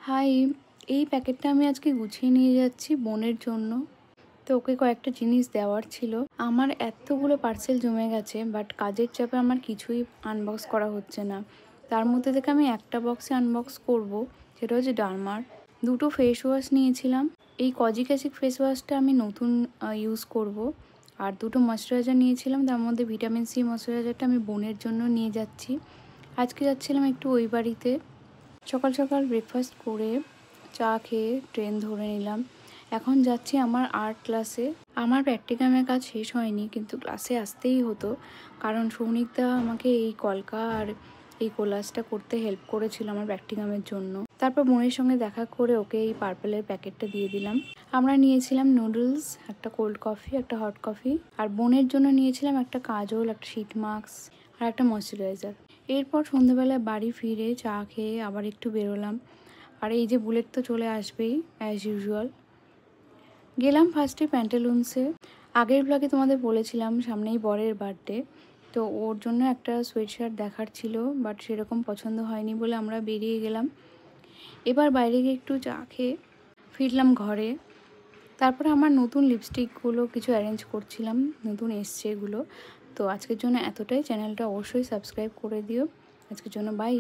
High, এই প্যাকেটটা আমি আজকে গুছিয়ে নিয়ে যাচ্ছি বোনের জন্য। তো ওকে কয়েকটা জিনিস দেওয়ার ছিল। আমার এতগুলো পার্সেল জমে গেছে, বাট কাজের চাপে আমার কিছুই আনবক্স করা হচ্ছে না। তার মধ্যে থেকে আমি একটা বক্সে আনবক্স করব, সেটা হচ্ছে ডার্মার। দুটো ফেস ওয়াশ নিয়েছিলাম। এই কজিক অ্যাসিড ফেস ওয়াশটা আমি নতুন ইউজ করব। আর দুটো ময়শ্চারাইজার নিয়েছিলাম, তার মধ্যে ভিটামিন সি ময়শ্চারাইজারটা আমি বোনের জন্য নিয়ে যাচ্ছি। আজকে যাচ্ছিলাম একটু ওই বাড়িতে। সকাল সকাল ব্রেকফাস্ট করে চা খেয়ে ট্রেন ধরে নিলাম। এখন যাচ্ছি আমার আর্ট ক্লাসে। আমার প্র্যাকটিকামের কাজ শেষ হয়নি, কিন্তু ক্লাসে আসতেই হতো, কারণ সৌনিকদা আমাকে এই কলকা আর এই কোলাজটা করতে হেল্প করেছিল আমার প্র্যাকটিকামের জন্য। তারপর বোনের সঙ্গে দেখা করে ওকে এই পার্পেলের প্যাকেটটা দিয়ে দিলাম। আমরা নিয়েছিলাম নুডলস, একটা কোল্ড কফি, একটা হট কফি, আর বোনের জন্য নিয়েছিলাম একটা কাজল, একটা শিট মাস্ক আর একটা ময়শ্চারাইজার। এরপর সন্ধ্যেবেলায় বাড়ি ফিরে চা খেয়ে আবার একটু বেরোলাম। আর এই যে বুলেট তো চলে আসবেই অ্যাজ ইউজুয়াল। গেলাম ফার্স্টে প্যান্টালুন্সে। আগের ব্লগে তোমাদের বলেছিলাম সামনেই বরের বার্থডে, তো ওর জন্য একটা সোয়েট শার্ট দেখার ছিল, বাট সেরকম পছন্দ হয়নি বলে আমরা বেরিয়ে গেলাম। এবার বাইরে গিয়ে একটু চা খেয়ে ফিরলাম ঘরে। তারপরে আমার নতুন লিপস্টিকগুলো কিছু অ্যারেঞ্জ করছিলাম, নতুন এসছে এগুলো। তো আজকের জন্য এতটাই। চ্যানেলটা অবশ্যই সাবস্ক্রাইব করে দিও। আজকের জন্য বাই।